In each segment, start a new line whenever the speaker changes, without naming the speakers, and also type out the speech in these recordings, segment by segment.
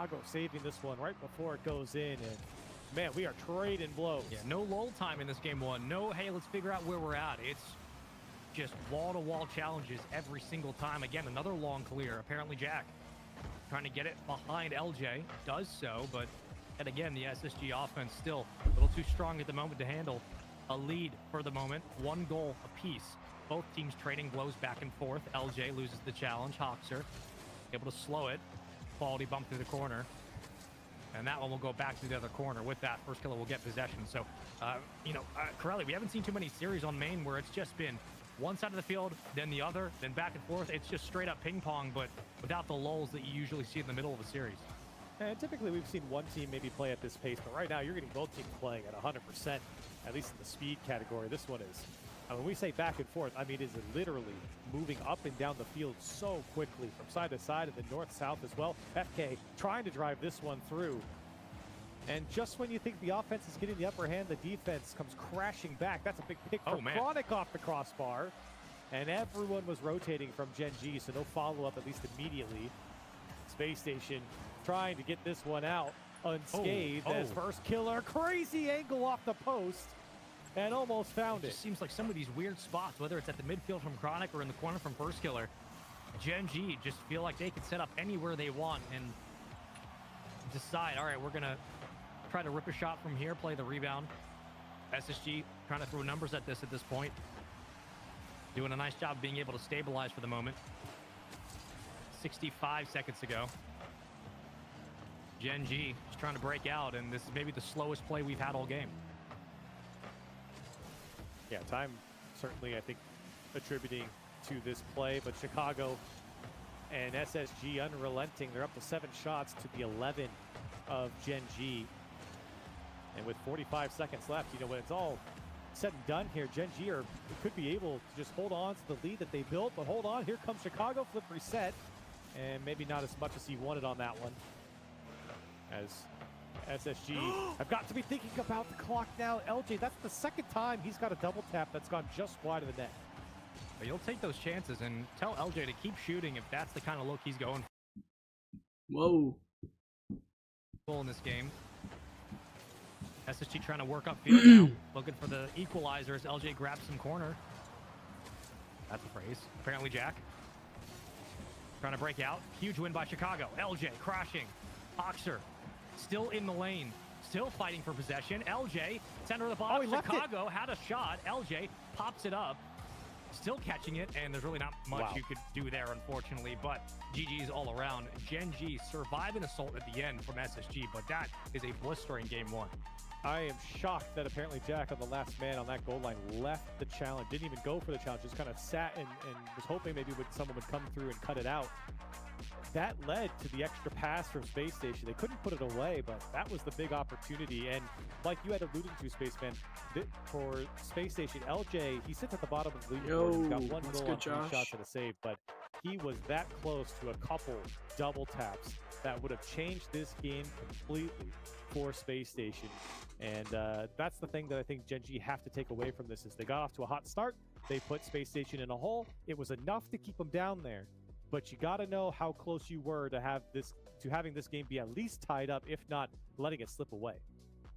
Chicago saving this one right before it goes in. And man, we are trading blows.
Yeah, no lull time in this game one. No, hey, let's figure out where we're at. It's just wall-to-wall challenges every single time. Again, another long clear. Apparently Jack trying to get it behind LJ. Does so, but and again, the SSG offense still a little too strong at the moment to handle a lead for the moment. 1 goal apiece. Both teams trading blows back and forth. LJ loses the challenge. Hoxer able to slow it. Quality bump through the corner. And that one will go back to the other corner. With that, first killer will get possession. So, Corelli, we haven't seen too many series on main where it's just been one side of the field, then the other, then back and forth. It's just straight up ping pong, but without the lulls that you usually see in the middle of a series.
And typically we've seen one team maybe play at this pace, but right now you're getting both teams playing at 100%, at least in the speed category. This one is, when we say back and forth, I mean, it is literally moving up and down the field so quickly from side to side and then north-south as well. FK trying to drive this one through. And just when you think the offense is getting the upper hand, the defense comes crashing back. That's a big pick from Chronic off the crossbar. And everyone was rotating from Gen G, so no follow-up, at least immediately. Space Station trying to get this one out unscathed as first killer. Crazy angle off the post and almost found it.
Just seems like some of these weird spots, whether it's at the midfield from Chronic or in the corner from first killer, Gen G just feel like they can set up anywhere they want and decide, all right, we're going to try to rip a shot from here, play the rebound. SSG trying to throw numbers at this point. Doing a nice job being able to stabilize for the moment. 65 seconds ago. Gen G is trying to break out, and this is maybe the slowest play we've had all game.
Yeah, time certainly, I think, attributing to this play, but Chicago and SSG unrelenting. They're up to 7 shots to the 11 of Gen G. And with 45 seconds left, when it's all said and done here, Gen G could be able to just hold on to the lead that they built, but hold on, here comes Chicago, flip reset, and maybe not as much as he wanted on that one. As SSG have got to be thinking about the clock now. LJ, that's the second time he's got a double tap that's gone just wide of the net.
But you'll take those chances and tell LJ to keep shooting if that's the kind of look he's going for.
Whoa.
In this game. SSG trying to work upfield now, looking for the equalizer as LJ grabs some corner. That's a phrase. Apparently Jack trying to break out. Huge win by Chicago. LJ crashing. Hoxer still in the lane, still fighting for possession. LJ, center of the box. Chicago had a shot. LJ pops it up, still catching it, and there's really not much you could do there, unfortunately, but GG's all around. Gen G survive an assault at the end from SSG, but that is a blistering game one.
I am shocked that apparently Jack, on the last man on that goal line, left the challenge, didn't even go for the challenge, just kind of sat and was hoping maybe someone would come through and cut it out. That led to the extra pass from Space Station. They couldn't put it away, but that was the big opportunity. And like you had alluded to, Spaceman, for Space Station, LJ, he sits at the bottom of the leaderboard. He's got 1 goal on 3 shots and a save, but he was that close to a couple double taps that would have changed this game completely for Space Station. And that's the thing that I think Gen G have to take away from this is they got off to a hot start. They put Space Station in a hole. It was enough to keep them down there. But you got to know how close you were to having this game be at least tied up, if not letting it slip away.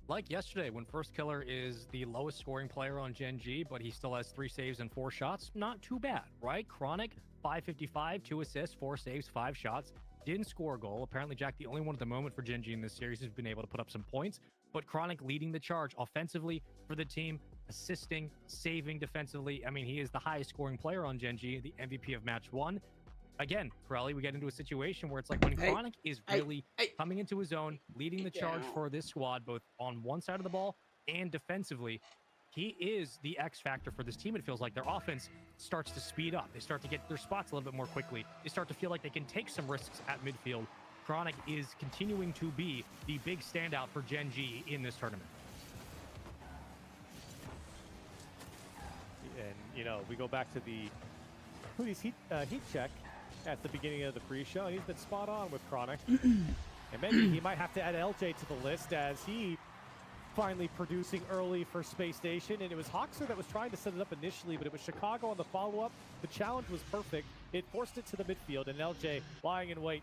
Like yesterday, when First Killer is the lowest scoring player on Gen G, but he still has 3 saves and 4 shots, not too bad, right? Chronic, 555, 2 assists, 4 saves, 5 shots. Didn't score a goal. Apparently, Jack, the only one at the moment for Gen G in this series, has been able to put up some points. But Chronic leading the charge offensively for the team, assisting, saving defensively. I mean, he is the highest scoring player on Gen G, the MVP of match 1. Again, Corelli, we get into a situation where it's like when Chronic is really coming into his own, leading the charge for this squad, both on one side of the ball and defensively, he is the X factor for this team. It feels like their offense starts to speed up. They start to get their spots a little bit more quickly. They start to feel like they can take some risks at midfield. Chronic is continuing to be the big standout for Gen G in this tournament.
And, we go back to the heat check at the beginning of the pre-show, and he's been spot on with Chronic. And maybe he might have to add LJ to the list as he finally producing early for Space Station. And it was Hoxer that was trying to set it up initially, but it was Chicago on the follow-up. The challenge was perfect. It forced it to the midfield, and LJ lying in wait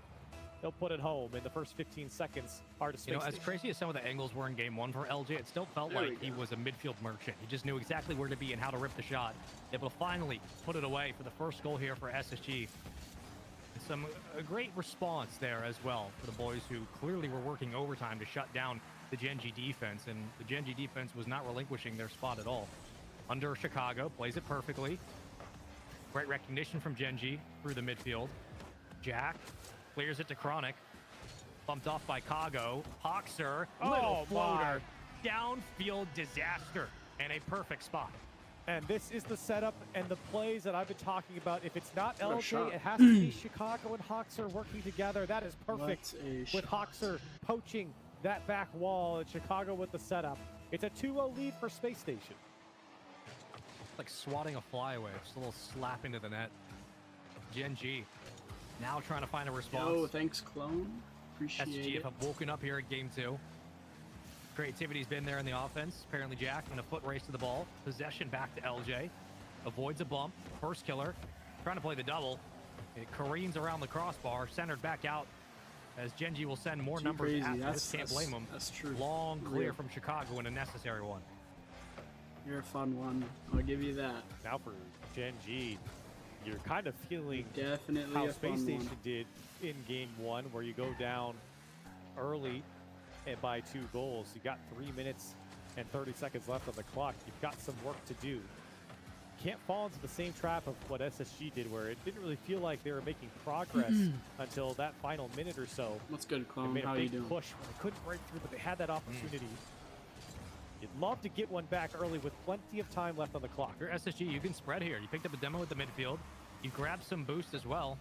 He'll put it home in the first 15 seconds. Hard to space.
You know, as crazy as some of the angles were in game 1 for LJ, it still felt like he was a midfield merchant. He just knew exactly where to be and how to rip the shot. Able to finally put it away for the first goal here for SSG. A great response there as well for the boys who clearly were working overtime to shut down the Gen G defense, and the Gen G defense was not relinquishing their spot at all. Under Chicago, plays it perfectly. Great recognition from Gen G through the midfield. Jack clears it to Chronic. Bumped off by Kago. Hoxer, little floater. Downfield disaster, and a perfect spot.
And this is the setup and the plays that I've been talking about. If it's not LJ, it has to be Chicago and Hoxer working together. That is perfect with Hoxer poaching that back wall and Chicago with the setup. It's a 2-0 lead for Space Station.
Like swatting a flyaway, just a little slap into the net. Gen G now trying to find a response.
Oh, thanks, Clone. Appreciate
SG
it.
have woken up here at game 2. Creativity's been there in the offense. Apparently Jack in a foot race to the ball. Possession back to LJ. Avoids a bump. First killer. Trying to play the double. It careens around the crossbar. Centered back out as Gen G will send more numbers after this. Can't blame them.
That's true.
Long clear from Chicago and a necessary one.
You're a fun one. I'll give you that.
Now for Gen G, you're kind of feeling
Definitely
how
a
Space
fun
Station
one.
did in game 1, where you go down early and by 2 goals. You got 3 minutes and 30 seconds left on the clock. You've got some work to do. You can't fall into the same trap of what SSG did, where it didn't really feel like they were making progress until that final minute or so.
What's good,
They
Clone?
made
How
a
you
big
doing?
push when they couldn't break through, but they had that opportunity. You'd love to get one back early with plenty of time left on the clock.
If you're SSG, you can spread here. You picked up a demo at the midfield. You grabbed some boost as well.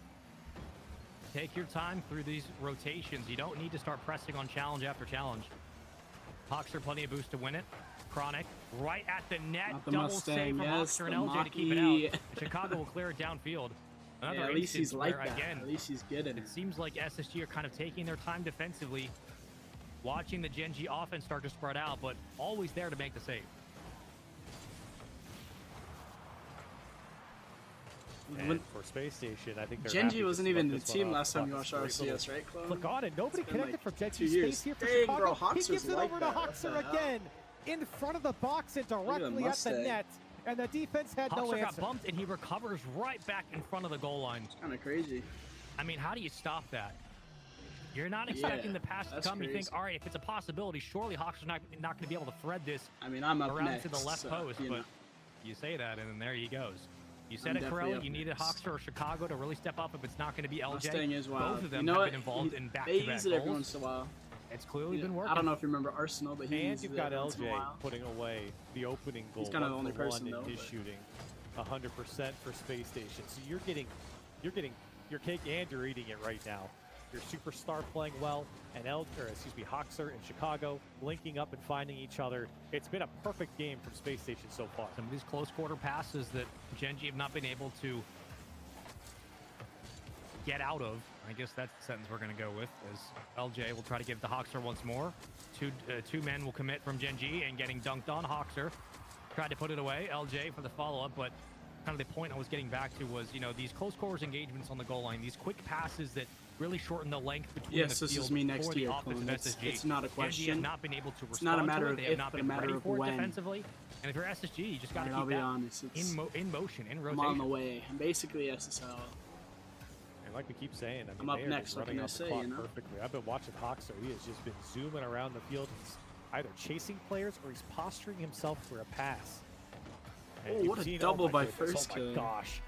Take your time through these rotations. You don't need to start pressing on challenge after challenge. Hoxer, plenty of boost to win it. Chronic, right at the net.
Not the
Double
Mustang,
save from
yes,
Hoxer and
the
LJ to keep it
Maki.
out. Chicago will clear it downfield. Another
Yeah, at least he's
instance
like
where,
that.
again,
At least he's getting it.
it seems like SSG are kind of taking their time defensively, watching the Gen G offense start to spread out, but always there to make the save.
And for Space Station, I think they're
Gen
happy
G
to
wasn't
split
even the
this one
team
up.
last time you
Clock
watched
is great
RCS, right, Clone?
Click on it. Nobody
It's been
connected
like
from Gen
2
G's
years.
space here for
Dang,
Chicago.
bro,
He
Hoxer's
gives it
like
over to
that.
Hoxer
What the
again in front of the box and directly at the
Mustang.
net. And the defense had no
Hoxer got
answer.
bumped, and he recovers right back in front of the goal line.
Kind of crazy.
I mean, how do you stop that? You're not expecting the pass to
that's
come. You think,
crazy.
all right, if it's a possibility, surely Hoxer's not going to be able to thread this
I mean, I'm up
around
next.
to the left
so,
post,
you
but
know.
you say that, and then there he goes. You said
I'm
it,
definitely
Corelli.
up
You needed
next.
Hoxer or Chicago to really step up if it's not going to be LJ.
Mustang is wild.
Both of them
you know
have
what?
been involved in
They
back-to-back
use it every
goals.
once in a while.
It's clearly
Yeah.
been working.
I don't know if you remember Arsenal, but he
And
uses
you've
it
got
every once in a
LJ
while.
putting away the opening goal.
He's kinda the
1
only
for 1
person,
in
though,
his
but-
shooting. 100% for Space Station. So you're getting your cake and you're eating it right now. Your superstar playing well, and Hoxer and Chicago linking up and finding each other. It's been a perfect game from Space Station so far.
Some of these close quarter passes that Gen G have not been able to get out of. I guess that's the sentence we're going to go with, as LJ will try to give it to Hoxer once more. Two men will commit from Gen G, and getting dunked on. Hoxer tried to put it away. LJ for the follow-up, but kind of the point I was getting back to was, you know, these close quarters engagements on the goal line, these quick passes that really shorten the length between
Yes,
the
this
field
is me next
for
to
the
you,
offense
Clone.
of
It's-
SSG.
it's not a
Gen G have
question.
not been able to respond
It's not a matter
to it.
of
They have
if,
not
but a
been
matter
ready
of
for it
when.
defensively. And if you're SSG, you just got to
Alright, I'll
keep
be
that
honest. It's,
in motion, in
I'm
rotation.
on the way. I'm basically SSL.
And like we keep saying, I mean,
I'm up
they are
next,
just
what
running
can I
out the
say,
clock
you know?
perfectly. I've been watching Hoxer. He has just been zooming around the field. He's either chasing players or he's posturing himself for a pass. And
Oh,
you've
what a
seen-
double
my
by
goodness,
First
Oh
Killer.
my gosh.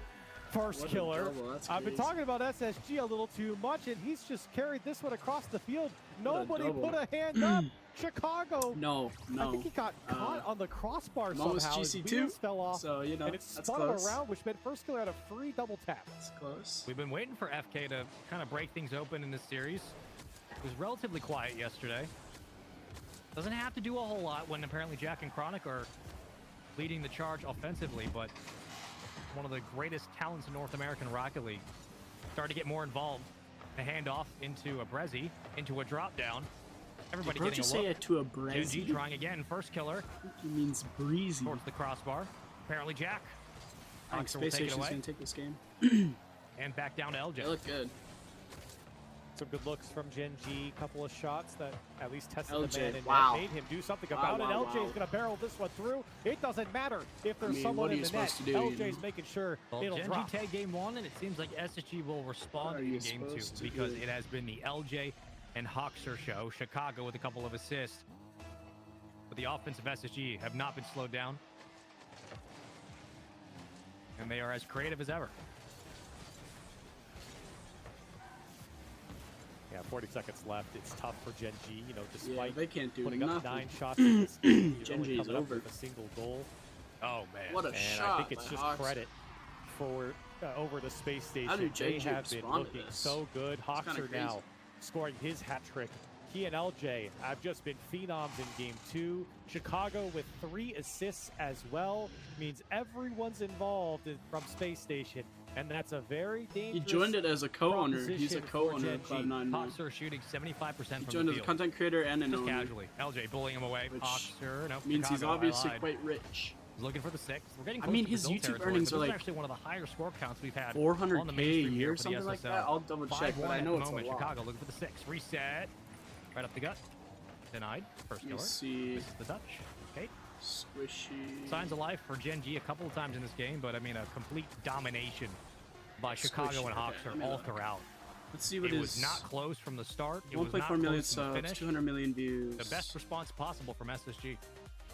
First
What a
Killer.
double, that's
I've been
crazy.
talking about SSG a little too much, and he's just carried this one across the field. Nobody
double.
put a hand up. Chicago.
No.
I think he got caught on the crossbar
I'm
somehow.
almost
His
GC2,
wheels fell off,
so, you know,
and it
that's
spun him
close.
around, which meant First Killer had a free double tap.
It's close.
We've been waiting for FK to kind of break things open in this series. It was relatively quiet yesterday. Doesn't have to do a whole lot when apparently Jack and Chronic are leading the charge offensively, but one of the greatest talents in North American Rocket League started to get more involved. A handoff into a Brezzy, into a drop down. Everybody
Bro,
getting
just
a
say
look.
it to a
Gen G
Brezzy.
trying again. First killer
I think he means breezy.
towards the crossbar. Apparently Jack.
I think
Hoxer will
Space
take it
Station's
away.
going to take this game.
And back down to LJ.
They look good.
Some good looks from Gen G. Couple of shots that at least tested the
LJ,
man and
wow.
made him do something about it. LJ is going to barrel this one through. It doesn't matter if there's someone in the net. LJ's making sure it'll
Gen
drop.
G tag game 1, and it seems like SSG will respond in game 2 because it has been the LJ and Hoxer show. Chicago with a couple of assists. But the offensive SSG have not been slowed down. And they are as creative as ever.
Yeah, 40 seconds left. It's tough for Gen G, you know, despite
they can't do
putting
nothing.
up 9 shots in this game.
Gen G is over.
With a single goal.
Oh, man.
What a
And
shot
I think it's
by
just
Hoxer.
credit for over the space station.
How do
They
Gen G
have been
respond to
looking
this?
so good. Hoxer
crazy.
now scoring his hat trick. He and LJ have just been phenoms in game 2. Chicago with 3 assists as well. Means everyone's involved from space station. And that's a very dangerous
He joined it as a co-owner. He's a
proposition
co-owner
for
of
Gen G.
Cloud9 now.
Hoxer shooting 75% from
He
the
joined as a
field.
content creator and an
Just
owner.
casually. LJ bullying him away.
Which
Hoxer, no,
means he's
Chicago, I
obviously
lied.
quite rich.
He's looking for the 6. We're getting
I
close
mean,
to
his
Brazil
YouTube
territory,
earnings
but
are
this is
like
actually one of the higher score counts we've had
400K
on the
a
mainstream
year,
here for the
something like
SSL.
that. I'll double check, but I know
at
it's
the
a
moment.
lot.
Chicago looking for the 6. Reset. Right up the gut. Denied. First
Let me
killer.
see.
Misses the touch. Okay.
Squishy.
Signs of life for Gen G a couple of times in this game, but I mean a complete domination by Chicago and
Squishy.
Hoxer
Okay,
all throughout.
Let's see what
It
his
was not close from the start. It was not
1.4 million
close from the
subs,
finish.
200 million views.
The best response possible from SSG.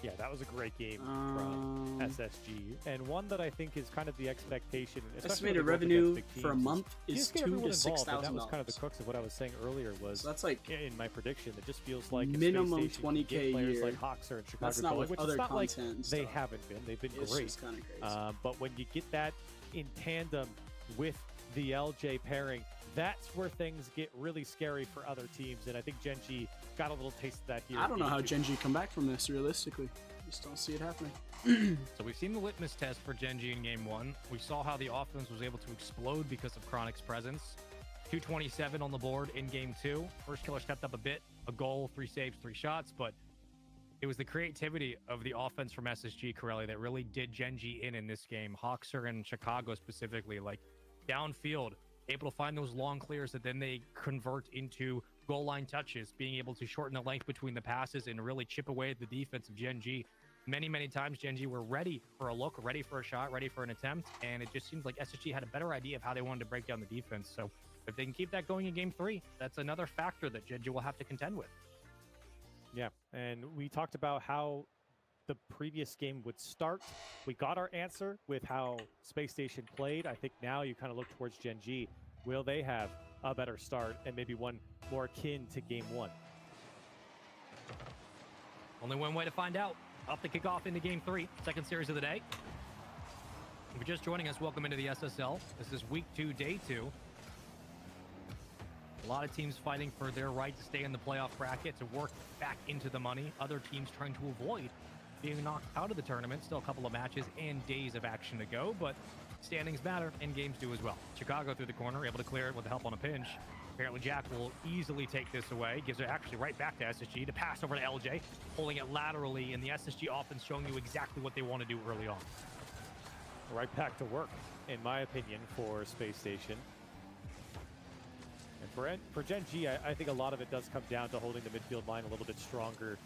Yeah, that was a great game from SSG, and one that I think is kind of the expectation. especially
Estimated
when they go
revenue
against big
for a
teams,
month is
just get
$2,000
everyone
to
involved, and that was kind of the
$6,000.
crux of what I was saying earlier. Was
So that's like
in my prediction, it just feels like if
minimum
Space Station can
20K
get
a
players
year.
like Hoxer and Chicago
That's not
going,
with
which
other
it's not like
content and
they
stuff.
haven't been. They've been
It's
great.
just kind of crazy.
But when you get that in tandem with the LJ pairing, that's where things get really scary for other teams. And I think Gen G got a little taste of that here.
I don't know
in
how
game two.
Gen G come back from this realistically. Just don't see it happening.
So we've seen the litmus test for Gen G in game 1. We saw how the offense was able to explode because of Chronic's presence. 227 on the board in game 2. First killer stepped up a bit, a goal, 3 saves, 3 shots, but it was the creativity of the offense from SSG Corelli that really did Gen G in this game. Hoxer and Chicago specifically, like downfield, able to find those long clears that then they convert into goal line touches, being able to shorten the length between the passes and really chip away at the defense of Gen G. Many times Gen G were ready for a look, ready for a shot, ready for an attempt, and it just seems like SSG had a better idea of how they wanted to break down the defense. So if they can keep that going in game 3, that's another factor that Gen G will have to contend with.
Yeah, and we talked about how the previous game would start. We got our answer with how Space Station played. I think now you kind of look towards Gen G. Will they have a better start and maybe one more akin to game 1?
Only one way to find out. Up to kick off into game 3, second series of the day. If you're just joining us, welcome into the SSL. This is week 2, day 2. A lot of teams fighting for their right to stay in the playoff bracket, to work back into the money. Other teams trying to avoid being knocked out of the tournament. Still a couple of matches and days of action to go, but standings matter and games do as well. Chicago through the corner, able to clear it with the help on a pinch. Apparently Jack will easily take this away. Gives it actually right back to SSG to pass over to LJ, pulling it laterally, and the SSG offense showing you exactly what they want to do early on.
Right back to work, in my opinion, for Space Station. And for Gen G, I think a lot of it does come down to holding the midfield line a little bit stronger.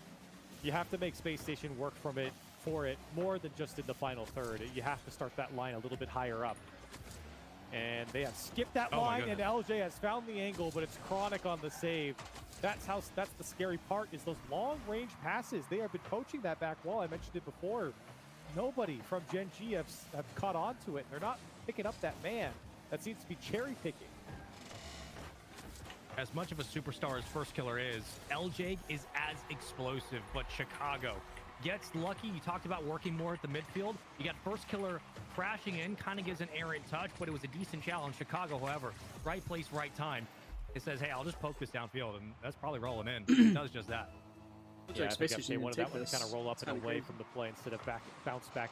You have to make Space Station work for it more than just in the final third. You have to start that line a little bit higher up. And they have skipped that line, and LJ has found the angle, but it's Chronic on the save. That's the scary part, is those long-range passes. They have been coaching that back wall. I mentioned it before. Nobody from Gen G have caught on to it. They're not picking up that man. That seems to be cherry-picking.
As much of a superstar as First Killer is, LJ is as explosive, but Chicago gets lucky. You talked about working more at the midfield. You got First Killer crashing in, kind of gives an errant touch, but it was a decent challenge. Chicago, however, right place, right time. It says, hey, I'll just poke this downfield, and that's probably rolling in. It does just that.
Yeah, I think they wanted that one to kind of roll up and away from the play instead of bounce back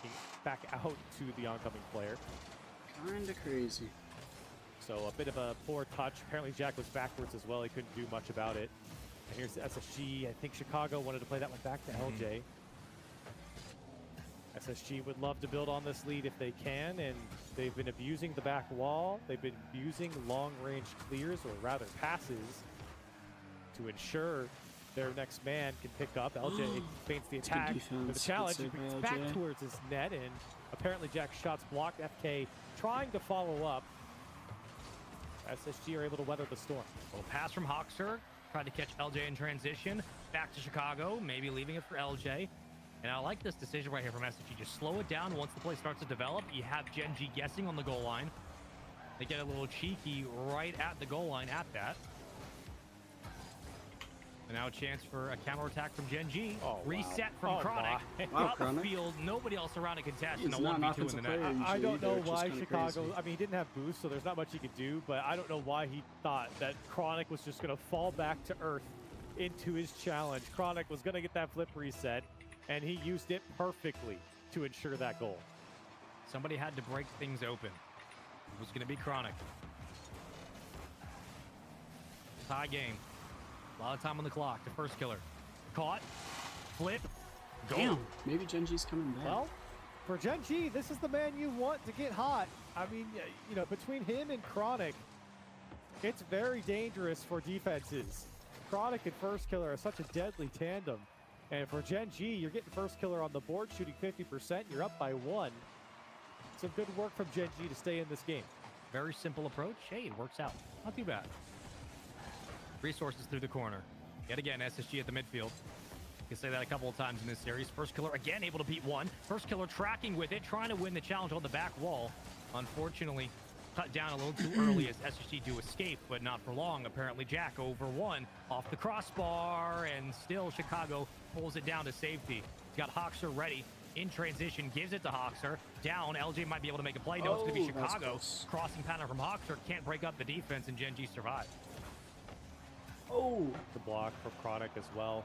out to the oncoming player.
Kinda crazy.
So a bit of a poor touch. Apparently Jack was backwards as well. He couldn't do much about it. And here's SSG. I think Chicago wanted to play that one back to LJ. SSG would love to build on this lead if they can, and they've been abusing the back wall. They've been using long-range clears, or rather passes, to ensure their next man can pick up. LJ feints the attack for the challenge. He brings back towards his net, and apparently Jack's shots blocked. FK trying to follow up. SSG are able to weather the storm.
Little pass from Hoxer. Tried to catch LJ in transition. Back to Chicago, maybe leaving it for LJ. And I like this decision right here from SSG. Just slow it down once the play starts to develop. You have Gen G guessing on the goal line. They get a little cheeky right at the goal line at that. And now a chance for a counterattack from Gen G.
Oh,
Reset
wow.
from Chronic.
Wow,
Out the field, nobody else around to contest.
He's
And a
not an
1v2 in the
offensive
net.
player.
I don't know
Usually,
why
they're just
Chicago,
kinda
I mean, he didn't have boost, so there's not much he could do, but I don't know why he thought that Chronic was just going to fall back to earth into his challenge. Chronic was going to get that flip reset, and he used it perfectly to ensure that goal.
Somebody had to break things open. It was going to be Chronic. Tie game. A lot of time on the clock. The first killer. Caught. Flip. Go.
Damn, maybe Gen G's coming back.
Well, for Gen G, this is the man you want to get hot. I mean, you know, between him and Chronic, it's very dangerous for defenses. Chronic and First Killer are such a deadly tandem. And for Gen G, you're getting First Killer on the board, shooting 50%. You're up by 1. Some good work from Gen G to stay in this game.
Very simple approach. Hey, it works out. Not too bad. Resources through the corner. Yet again, SSG at the midfield. You can say that a couple of times in this series. First Killer again able to beat 1. First Killer tracking with it, trying to win the challenge on the back wall. Unfortunately, cut down a little too early as SSG do escape, but not for long. Apparently, Jack over 1 off the crossbar, and still Chicago pulls it down to safety. He's got Hoxer ready. In transition, gives it to Hoxer. Down, LJ might be able to make a play. No, it's going to be Chicago. Crossing pattern from Hoxer. Can't break up the defense, and Gen G survive.
Oh,
The block from Chronic as well.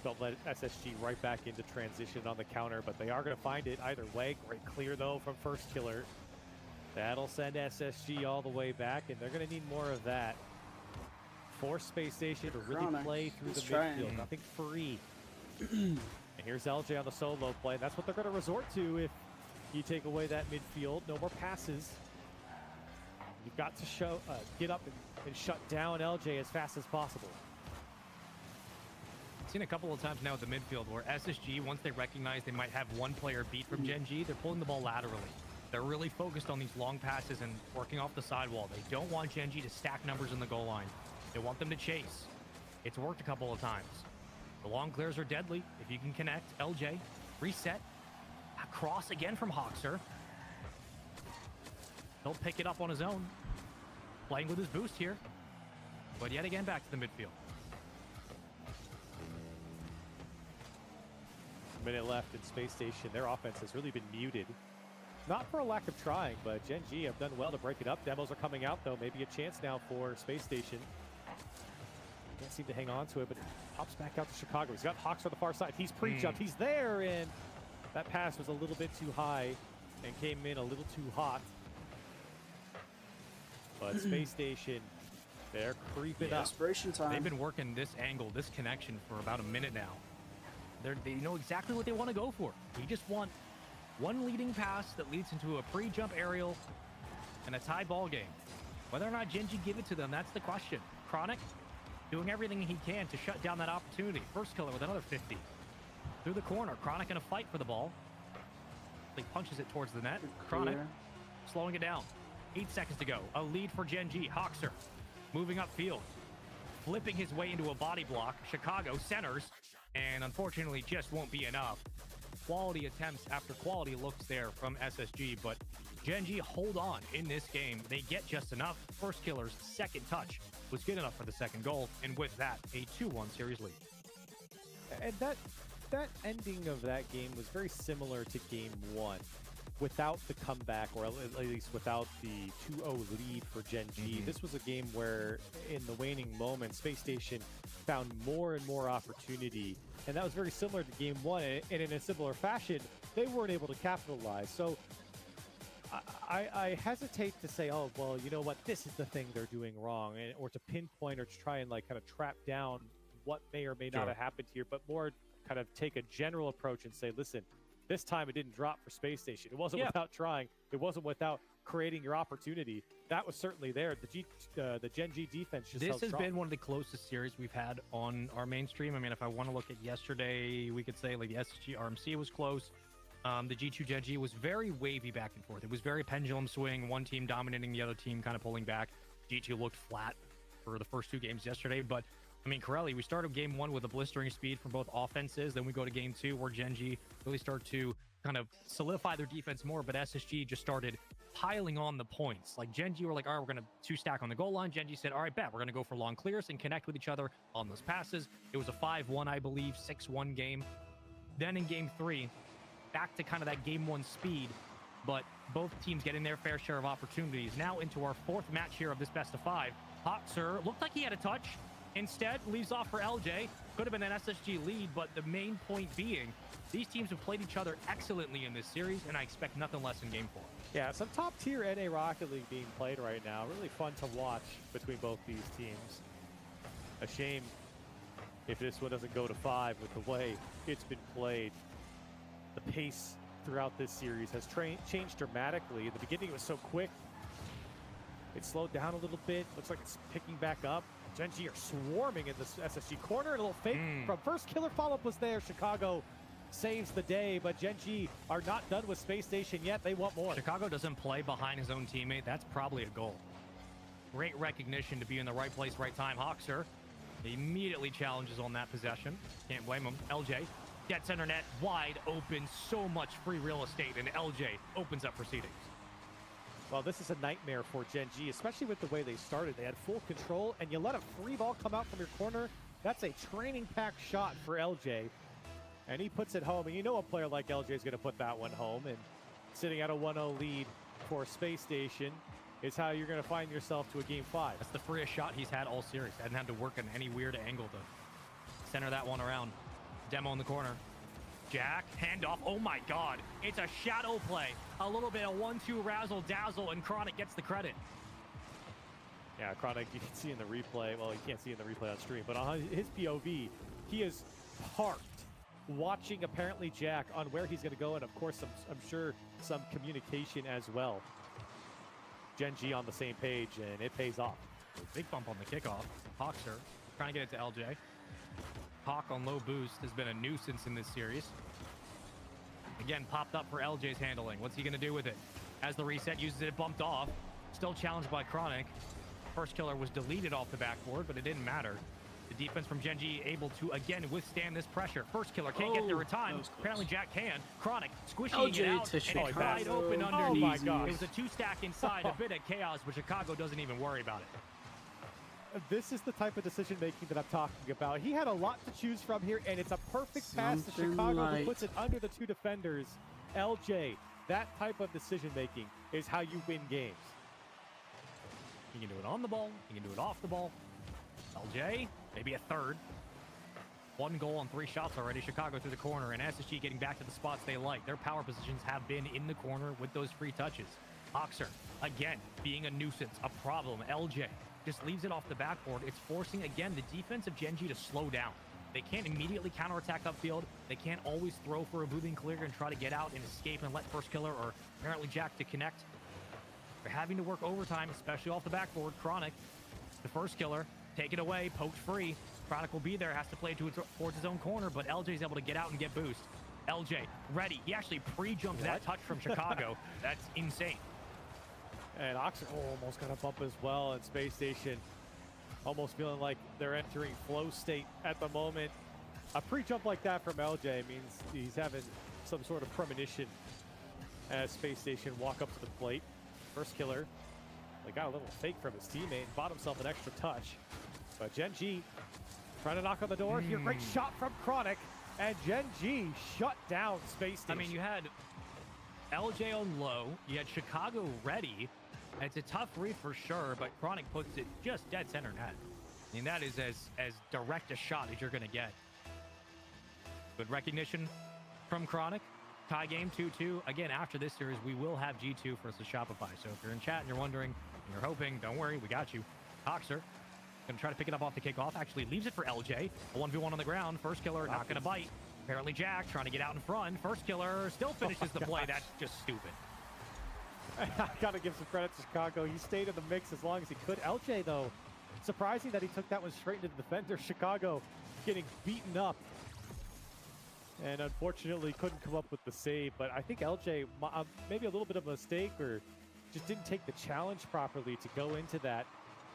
Don't let SSG right back into transition on the counter, but they are going to find it either way. Great clear, though, from First Killer. That'll send SSG all the way back, and they're going to need more of that. Force Space Station to really
Chronic,
play through the
he's trying.
midfield. Nothing free. And here's LJ on the solo play. That's what they're going to resort to if you take away that midfield. No more passes. You've got to get up and shut down LJ as fast as possible.
I've seen a couple of times now at the midfield where SSG, once they recognize they might have one player beat from Gen G, they're pulling the ball laterally. They're really focused on these long passes and working off the sidewall. They don't want Gen G to stack numbers in the goal line. They want them to chase. It's worked a couple of times. The long clears are deadly. If you can connect, LJ, reset, cross again from Hoxer. He'll pick it up on his own. Playing with his boost here. But yet again, back to the midfield.
A minute left in Space Station. Their offense has really been muted. Not for a lack of trying, but Gen G have done well to break it up. Demos are coming out, though. Maybe a chance now for Space Station. Can't seem to hang on to it, but it pops back out to Chicago. He's got Hawks on the far side. He's pre-jumped. He's there, and that pass was a little bit too high and came in a little too hot. But Space Station, they're creeping up.
Desperation time.
They've been working this angle, this connection for about a minute now. They know exactly what they want to go for. They just want one leading pass that leads into a pre-jump aerial and a tie ball game. Whether or not Gen G give it to them, that's the question. Chronic doing everything he can to shut down that opportunity. First Killer with another 50. Through the corner, Chronic in a fight for the ball. He punches it towards the net. Chronic slowing it down. 8 seconds to go. A lead for Gen G. Hoxer moving upfield. Flipping his way into a body block. Chicago centers. And unfortunately just won't be enough. Quality attempts after quality looks there from SSG, but Gen G hold on in this game. They get just enough. First Killer's second touch was good enough for the second goal, and with that, a 2-1 series lead.
And that ending of that game was very similar to game 1. Without the comeback, or at least without the 2-0 lead for Gen G. This was a game where, in the waning moments, Space Station found more and more opportunity. And that was very similar to game 1. And in a similar fashion, they weren't able to capitalize. So I hesitate to say, oh, well, you know what, this is the thing they're doing wrong, or to pinpoint or to try and like kind of trap down what may or may not have happened here, but more kind of take a general approach and say, listen, This time it didn't drop for Space Station. It wasn't
Yeah.
without trying. It wasn't without creating your opportunity. That was certainly there. The Gen G defense just
This
held
has
strong.
been one of the closest series we've had on our mainstream. I mean, if I want to look at yesterday, we could say like the SSG RMC was close. The G2 Gen G was very wavy back and forth. It was very pendulum swing, one team dominating the other team, kind of pulling back. G2 looked flat for the first 2 games yesterday. But, I mean, Corelli, we started game 1 with a blistering speed from both offenses. Then we go to game 2 where Gen G really start to kind of solidify their defense more. But SSG just started piling on the points. Like Gen G were like, all right, we're going to 2-stack on the goal line. Gen G said, all right, bet. We're going to go for long clears and connect with each other on those passes. It was a 5-1, I believe, 6-1 game. Then in game 3, back to kind of that game 1 speed, but both teams getting their fair share of opportunities. Now into our 4th match here of this best of 5. Hoxer looked like he had a touch. Instead, leaves off for LJ. Could have been an SSG lead, but the main point being, these teams have played each other excellently in this series, and I expect nothing less in game 4.
Yeah, some top tier NA Rocket League being played right now. Really fun to watch between both these teams. A shame if this one doesn't go to 5 with the way it's been played. The pace throughout this series has changed dramatically. In the beginning, it was so quick. It slowed down a little bit. Looks like it's picking back up. Gen G are swarming in this SSG corner. A little fake from first killer follow-up was there. Chicago saves the day, but Gen G are not done with Space Station yet. They want more.
Chicago doesn't play behind his own teammate. That's probably a goal. Great recognition to be in the right place, right time. Hoxer immediately challenges on that possession. Can't blame him. LJ, dead center net, wide open. So much free real estate, and LJ opens up proceedings.
Well, this is a nightmare for Gen G, especially with the way they started. They had full control, and you let a free ball come out from your corner. That's a training-packed shot for LJ, and he puts it home. And you know a player like LJ is going to put that one home, and sitting at a 1-0 lead for Space Station is how you're going to find yourself to a Game 5.
That's the freest shot he's had all series. Hadn't had to work in any weird angle to center that one around. Demo in the corner. Jack, handoff. Oh my God. It's a shadow play. A little bit of 1-2 razzle dazzle, and Chronic gets the credit.
Yeah, Chronic, you can see in the replay. Well, you can't see in the replay on stream, but on his POV, he is parked, watching apparently Jack on where he's going to go, and of course, I'm sure some communication as well. Gen G on the same page, and it pays off.
Big bump on the kickoff. Hoxer trying to get it to LJ. Hawk on low boost has been a nuisance in this series. Again, popped up for LJ's handling. What's he going to do with it? As the reset uses it, bumped off. Still challenged by Chronic. First killer was deleted off the backboard, but it didn't matter. The defense from Gen G able to, again, withstand this pressure. First killer can't get there in time. Apparently Jack can. Chronic squishing it out, and it's wide open underneath.
Oh my God.
It was a 2-stack inside, a bit of chaos, but Chicago doesn't even worry about it.
This is the type of decision-making that I'm talking about. He had a lot to choose from here, and it's a perfect pass to Chicago who puts it under the 2 defenders. LJ, that type of decision-making is how you win games.
He can do it on the ball. He can do it off the ball. LJ, maybe a third. 1 goal on 3 shots already. Chicago through the corner, and SSG getting back to the spots they like. Their power positions have been in the corner with those free touches. Hoxer, again, being a nuisance, a problem. LJ just leaves it off the backboard. It's forcing, again, the defense of Gen G to slow down. They can't immediately counterattack upfield. They can't always throw for a moving clear and try to get out and escape and let first killer or apparently Jack to connect. They're having to work overtime, especially off the backboard. Chronic, the first killer, take it away, poked free. Chronic will be there, has to play towards his own corner, but LJ's able to get out and get boost. LJ, ready. He actually pre-jumped that touch from Chicago. That's insane.
And Oxford almost got a bump as well, and Space Station almost feeling like they're entering flow state at the moment. A pre-jump like that from LJ means he's having some sort of premonition as Space Station walk up to the plate. First killer, they got a little fake from his teammate, bought himself an extra touch. But Gen G trying to knock on the door here. Great shot from Chronic, and Gen G shut down Space Station.
I mean, you had LJ on low, you had Chicago ready. It's a tough read for sure, but Chronic puts it just dead center net. I mean, that is as direct a shot as you're going to get. Good recognition from Chronic. Tie game 2-2. Again, after this series, we will have G2 versus Shopify. So if you're in chat and you're wondering, and you're hoping, don't worry, we got you. Hoxer going to try to pick it up off the kickoff. Actually leaves it for LJ. A 1v1 on the ground. First killer not going to bite. Apparently Jack trying to get out in front. First killer still finishes the play. That's just stupid.
I gotta give some credit to Chicago. He stayed in the mix as long as he could. LJ, though, surprising that he took that one straight into the defender. Chicago getting beaten up. And unfortunately couldn't come up with the save. But I think LJ, maybe a little bit of a mistake or just didn't take the challenge properly to go into that.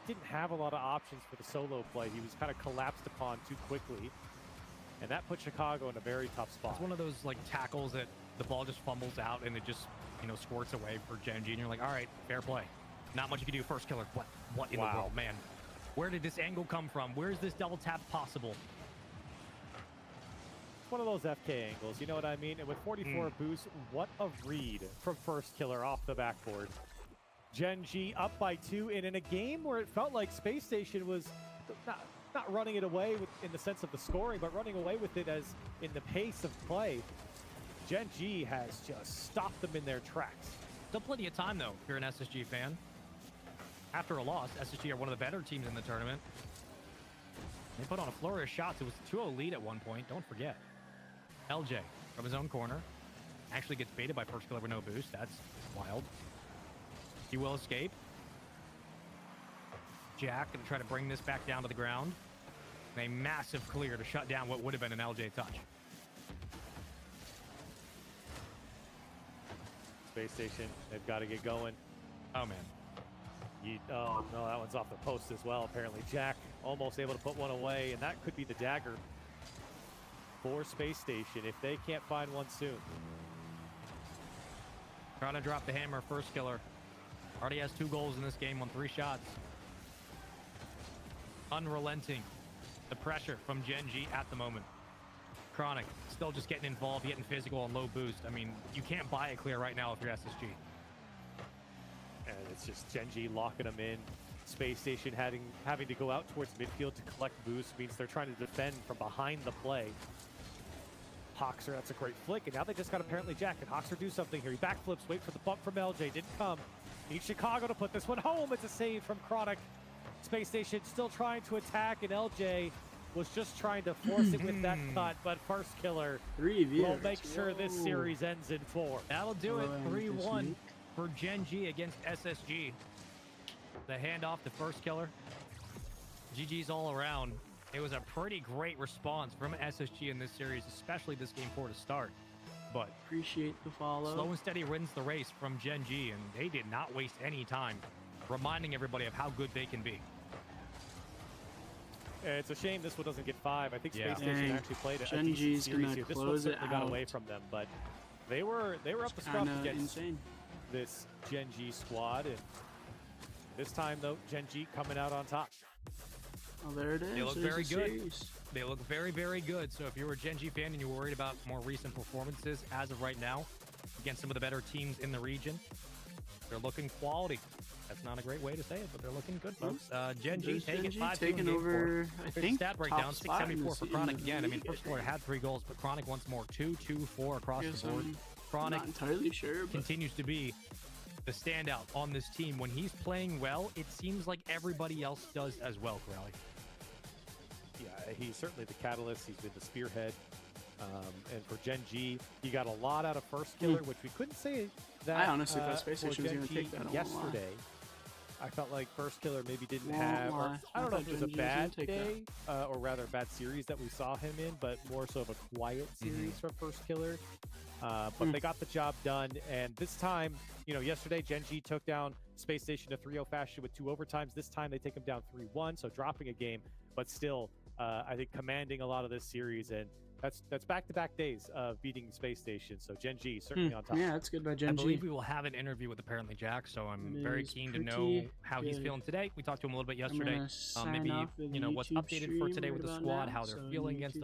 Didn't have a lot of options for the solo play. He was kind of collapsed upon too quickly. And that put Chicago in a very tough spot.
It's one of those like tackles that the ball just fumbles out and it just, squirts away for Gen G. And you're like, all right, fair play. Not much you can do. First killer. What in the world, man? Where did this angle come from? Where is this double tap possible?
It's one of those FK angles, you know what I mean? And with 44 boost, what a read from First Killer off the backboard. Gen G up by 2, and in a game where it felt like Space Station was not running it away in the sense of the scoring, but running away with it as in the pace of play. Gen G has just stopped them in their tracks.
Still plenty of time, though, if you're an SSG fan. After a loss, SSG are one of the better teams in the tournament. They put on a flurry of shots. It was a 2-0 lead at one point. Don't forget. LJ from his own corner actually gets baited by First Killer with no boost. That's wild. He will escape. Jack going to try to bring this back down to the ground. And a massive clear to shut down what would have been an LJ touch.
Space Station, they've got to get going.
Oh, man.
Oh, no, that one's off the post as well, apparently. Jack almost able to put one away, and that could be the dagger for Space Station if they can't find one soon.
Trying to drop the hammer. First Killer already has 2 goals in this game on 3 shots. Unrelenting. The pressure from Gen G at the moment. Chronic still just getting involved, getting physical on low boost. I mean, you can't buy a clear right now if you're SSG.
And it's just Gen G locking them in. Space Station having to go out towards midfield to collect boost means they're trying to defend from behind the play. Hoxer, that's a great flick, and now they just got apparently Jack. And Hoxer do something here. He backflips, wait for the bump from LJ, didn't come. Need Chicago to put this one home. It's a save from Chronic. Space Station still trying to attack, and LJ was just trying to force it with that cut, but First Killer will make sure this series ends in 4.
That'll do it. 3-1 for Gen G against SSG. The handoff to First Killer. GG's all around. It was a pretty great response from SSG in this series, especially this game 4 to start. But
appreciate the follow.
Slow and steady wins the race from Gen G, and they did not waste any time reminding everybody of how good they can be.
It's a shame this one doesn't get 5. I think Space Station actually played a
Gen G's
decent series here. This one
close it
certainly got
out.
away from them, but they were up the scruff against this Gen G squad, and this time though, Gen G coming out on top.
Oh, there it is.
They look very good. They look very, very good. So if you're a Gen G fan and you're worried about more recent performances as of right now against some of the better teams in the region, they're looking quality. That's not a great way to say it, but they're looking good, folks. Gen G taking 5-2
over, I think,
stat breakdown, 674 for Chronic again. I mean,
league,
First Killer had 3 goals, but Chronic once more 2-2-4 across the board. Chronic
not entirely sure, but
continues to be the standout on this team. When he's playing well, it seems like everybody else does as well, Corrali.
Yeah, he's certainly the catalyst. He's been the spearhead. And for Gen G, he got a lot out of First Killer, which we couldn't say that.
I honestly thought Space Station was going to take that
yesterday. I felt like First Killer maybe didn't have, or, I don't know if it was a bad day, or rather a bad series that we saw him in, but more so of a quiet series from First Killer. But they got the job done, and this time, yesterday Gen G took down Space Station to 3-0 fashion with 2 overtimes. This time they take him down 3-1, so dropping a game, but still, I think commanding a lot of this series, and that's back-to-back days of beating Space Station. So Gen G certainly on top.
Yeah, that's good by Gen G.
I believe we will have an interview with apparently Jack, so I'm very keen to know how he's feeling today. We talked to him a little bit yesterday. Maybe what's updated for today with the squad, how they're feeling against their